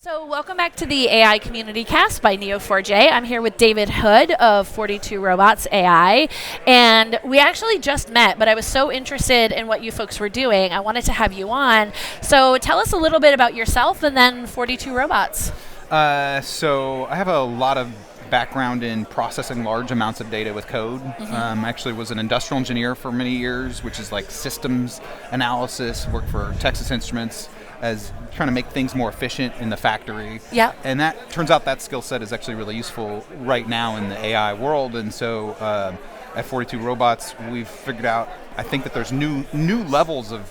So welcome back to the AI Community Cast by Neo4j. I'm here with David Hood of 42 Robots AI, and we actually just met, but I was so interested in what you folks were doing, I wanted to have you on. So tell us a little bit about yourself and then 42 Robots. So I have a lot of background in processing large amounts of data with code. I actually was an industrial engineer for many years, which is like systems analysis, worked for Texas Instruments as trying to make things more efficient in the factory. Yeah. And that turns out that skill set is actually really useful right now in the AI world. And so at 42 Robots, we've figured out, I think that there's new levels of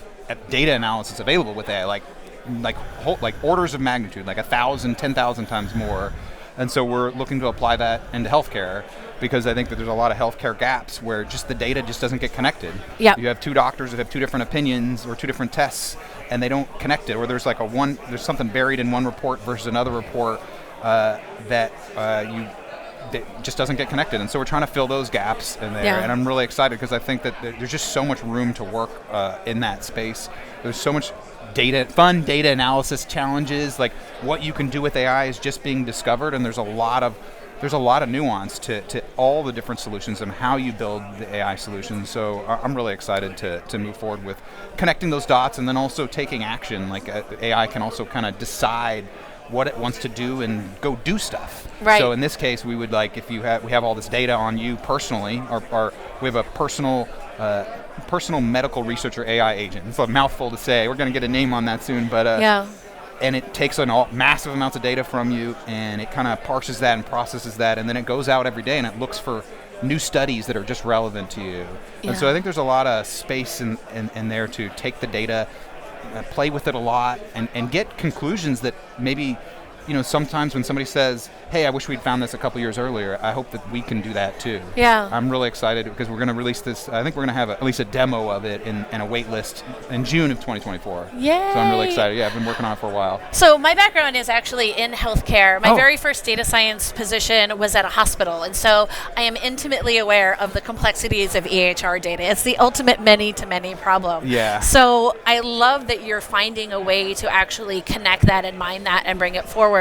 data analysis available with AI, like orders of magnitude, like 1,000, 10,000 times more. And so we're looking to apply that into healthcare because I think that there's a lot of healthcare gaps where just the data just doesn't get connected. Yep. You have two doctors that have two different opinions or two different tests and they don't connect it, or there's like there's something buried in one report versus another report that just doesn't get connected. And so we're trying to fill those gaps in there. Yeah. And I'm really excited because I think that there's just so much room to work in that space. There's so much fun data analysis challenges, like what you can do with AI is just being discovered, and there's a lot of nuance to all the different solutions and how you build the AI solutions. So I'm really excited to move forward with connecting those dots and then also taking action. Like AI can also kind of decide what it wants to do and go do stuff. Right. So in this case, we would if we have all this data on you personally, or we have a personal medical researcher AI agent. It's a mouthful to say. We're going to get a name on that soon, but Yeah. And it takes massive amounts of data from you, and it kind of parses that and processes that, and then it goes out every day and it looks for new studies that are just relevant to you. Yeah. And so I think there's a lot of space in there to take the data, play with it a lot, and get conclusions that maybe, sometimes when somebody says, hey, I wish we'd found this a couple years earlier, I hope that we can do that too. Yeah. I'm really excited because we're going to release this. I think we're going to have at least a demo of it in a waitlist in June of 2024. Yay. So I'm really excited. Yeah, I've been working on it for a while. So my background is actually in healthcare. My Oh. very first data science position was at a hospital, and so I am intimately aware of the complexities of EHR data. It's the ultimate many-to-many problem. Yeah. So I love that you're finding a way to actually connect that and mine that and bring it forward.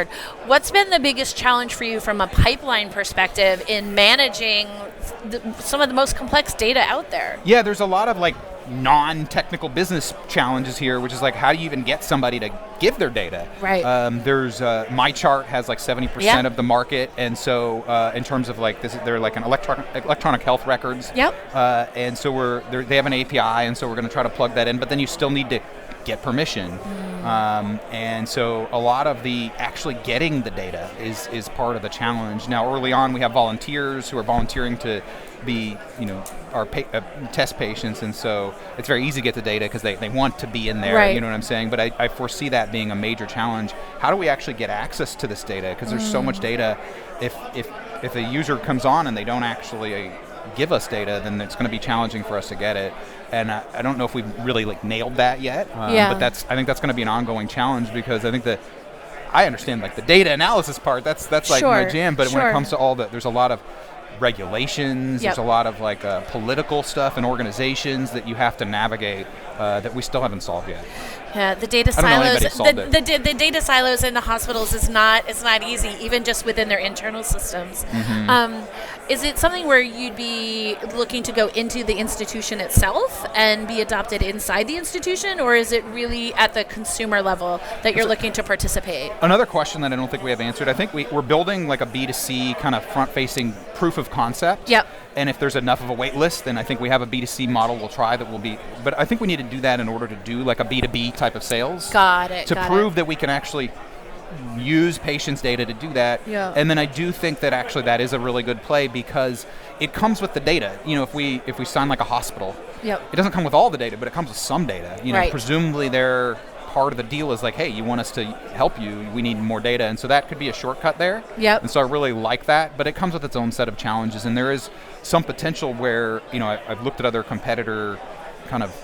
What's been the biggest challenge for you from a pipeline perspective in managing some of the most complex data out there? Yeah, there's a lot of non-technical business challenges here, which is how do you even get somebody to give their data? Right. There's my chart has 70% of the market, and so in terms of they're like an electronic health records. Yep. And so they have an API, and so we're going to try to plug that in, but then you still need to get permission. And so a lot of the actually getting the data is part of the challenge. Now, early on, we have volunteers who are volunteering to be, our test patients, and so it's very easy to get the data because they want to be in there, Right. You know what I'm saying? But I foresee that being a major challenge. How do we actually get access to this data? Because there's so much data. If a user comes on and they don't actually give us data, then it's going to be challenging for us to get it. And I don't know if we've really nailed that yet. But I think that's going to be an ongoing challenge because I think that I understand the data analysis part. That's Sure, my jam. But when sure. it comes to there's a lot of regulations. Yep. There's a lot of political stuff and organizations that you have to navigate that we still haven't solved yet. Yeah, the data I don't know silos. anybody solved it. The data silos in the hospitals is not easy, even just within their internal systems. Is it something where you'd be looking to go into the institution itself and be adopted inside the institution, or is it really at the consumer level that you're looking to participate? Another question that I don't think we have answered. I think we're building a B2C kind of front-facing proof of concept. Yep. And if there's enough of a wait list, then I think we have a B2C model we'll try that will be. But I think we need to do that in order to do a B2B type of sales. Got it. To prove that we can actually use patients' data to do that. Yeah. And then I do think that actually that is a really good play because it comes with the data. If we sign a hospital, Yep. it doesn't come with all the data, but it comes with some data. Right. Presumably their part of the deal is hey, you want us to help you, we need more data. And so that could be a shortcut there. Yep. And so I really like that, but it comes with its own set of challenges. And there is some potential where, I've looked at other competitor kind of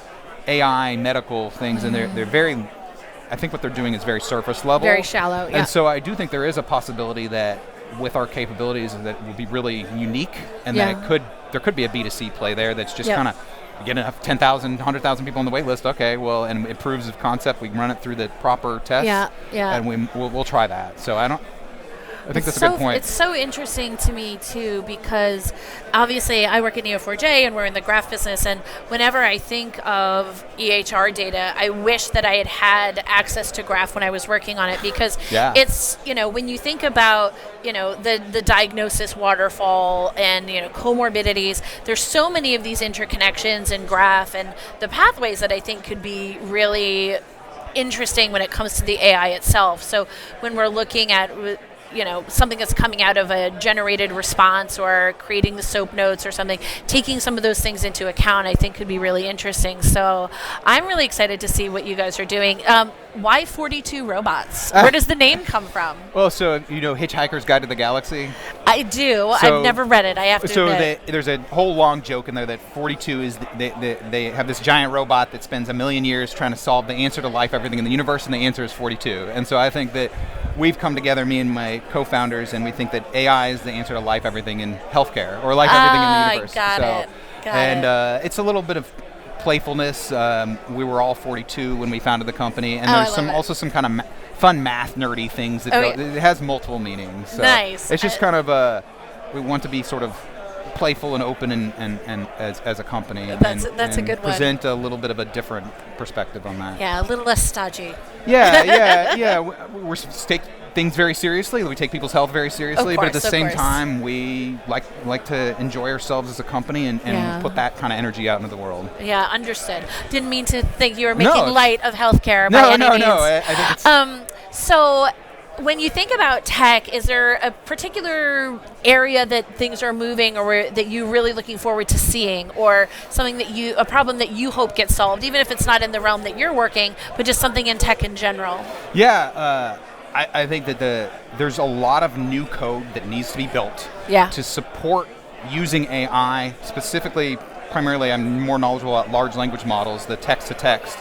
AI medical things, and they're very, I think what they're doing is very surface level. Very shallow, yeah. And so I do think there is a possibility that with our capabilities that will be really unique, and that there could be a B2C play there that's just Yep. kind of We get enough 10,000, 100,000 people on the wait list. Okay, well, and it proves of concept. We can run it through the proper tests. And we'll try that. So I think that's a good point. It's so interesting to me, too, because obviously I work at Neo4j and we're in the graph business. And whenever I think of EHR data, I wish that I had access to graph when I was working on it, because it's, when you think about, the diagnosis waterfall and, comorbidities, there's so many of these interconnections in graph and the pathways that I think could be really interesting when it comes to the AI itself. So when we're looking at something that's coming out of a generated response or creating the SOAP notes or something, taking some of those things into account, I think could be really interesting. So I'm really excited to see what you guys are doing. Why 42 robots? Where does the name come from? Well, so Hitchhiker's Guide to the Galaxy? I do. So, I've never read it, I have to admit. There's a whole long joke in there that 42 is, they have this giant robot that spends a million years trying to solve the answer to life, everything in the universe, and the answer is 42. And so I think that we've come together, me and my co-founders, and we think that AI is the answer to life, everything in healthcare, or life, everything in the universe. Got it. It's a little bit of playfulness. We were all 42 when we founded the company, and there's also some kind of fun math nerdy things that it has multiple meanings. So nice. It's just kind of we want to be sort of playful and open and as a company. That's a good one. Present a little bit of a different perspective on that. Yeah, a little less stodgy. Yeah. We take things very seriously. We take people's health very seriously, but at the same time, we like to enjoy ourselves as a company and put that kind of energy out into the world. Yeah, understood. Didn't mean to think you were making light of healthcare by any means. No. I think it's so when you think about tech, is there a particular area that things are moving, or that you're really looking forward to seeing, or something a problem that you hope gets solved, even if it's not in the realm that you're working, but just something in tech in general? Yeah, I think that there's a lot of new code that needs to be built to support using AI, specifically, primarily I'm more knowledgeable about large language models, the text-to-text,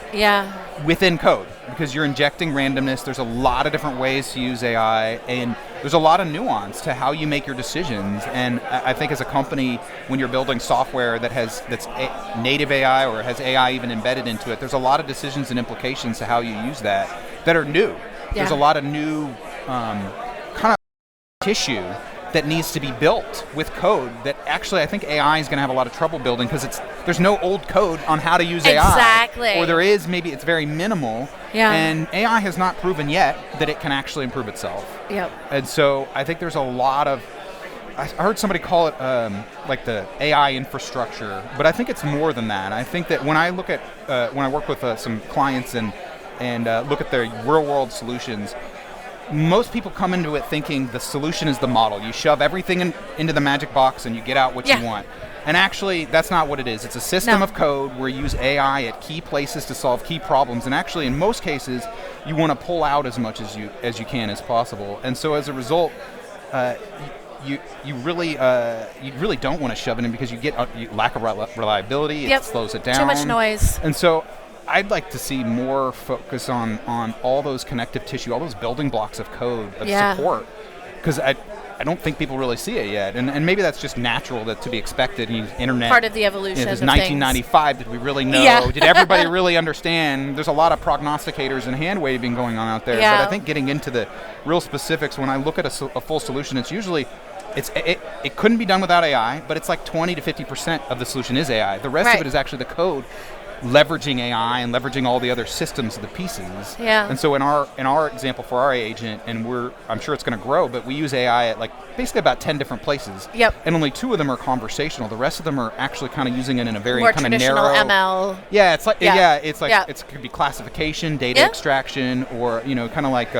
within code, because you're injecting randomness. There's a lot of different ways to use AI, and there's a lot of nuance to how you make your decisions. And I think as a company, when you're building software that's native AI or has AI even embedded into it, there's a lot of decisions and implications to how you use that are new. There's a lot of new kind of tissue that needs to be built with code that actually I think AI is going to have a lot of trouble building, because there's no old code on how to use AI. Exactly. Or there is, maybe it's very minimal. Yeah. And AI has not proven yet that it can actually improve itself. Yep. And so I think there's a lot of, I heard somebody call it like the AI infrastructure, but I think it's more than that. I think that when I look at, when I work with some clients and look at their real-world solutions, most people come into it thinking the solution is the model. You shove everything into the magic box and you get out what you want. And actually, that's not what it is. It's a system of code where you use AI at key places to solve key problems. And actually, in most cases, you want to pull out as much as you can as possible. And so as a result, you really don't want to shove it in, because you get lack of reliability. It slows it down. Too much noise. And so I'd like to see more focus on all those connective tissue, all those building blocks of code, of support, because I don't think people really see it yet. And maybe that's just natural, that to be expected. Internet, part of the evolution of 1995, did we really know? Did everybody really understand? There's a lot of prognosticators and hand-waving going on out there. But I think getting into the real specifics, when I look at a full solution, it's usually, it couldn't be done without AI, but it's like 20 to 50% of the solution is AI. The rest of it is actually the code, leveraging AI and leveraging all the other systems of the pieces. And so in our example for our agent, and I'm sure it's going to grow, but we use AI at like basically about 10 different places. And only 2 of them are conversational. The rest of them are actually kind of using it in a very more kind of narrow ML. It's like it could be classification, data extraction, or kind of like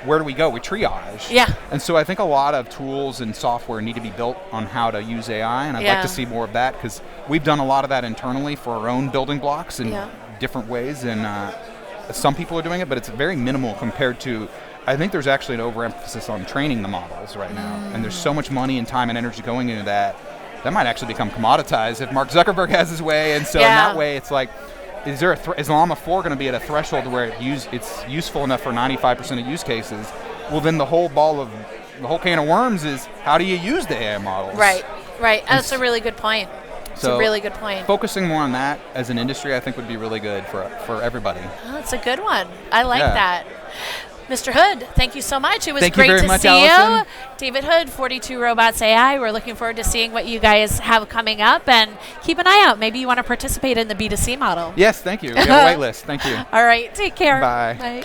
where do we go? We triage. And so I think a lot of tools and software need to be built on how to use AI, and I'd like to see more of that, because we've done a lot of that internally for our own building blocks in different ways, and some people are doing it, but it's very minimal compared to, I think there's actually an overemphasis on training the models right now, and there's so much money and time and energy going into that might actually become commoditized if Mark Zuckerberg has his way, and so in that way it's like, is Llama 4 going to be at a threshold where it's useful enough for 95% of use cases? Well, then the whole can of worms is, how do you use the AI models? Right. That's a really good point. It's a really good point. Focusing more on that as an industry, I think, would be really good for everybody. Oh, that's a good one. I like that. Mr. Hood, thank you so much. It was Thank you great very to much, see Allison. you. David Hood, 42 Robots AI. We're looking forward to seeing what you guys have coming up, and keep an eye out. Maybe you want to participate in the B2C model. Yes, thank you. We have a wait list. Thank you. All right, take care. Bye. Bye.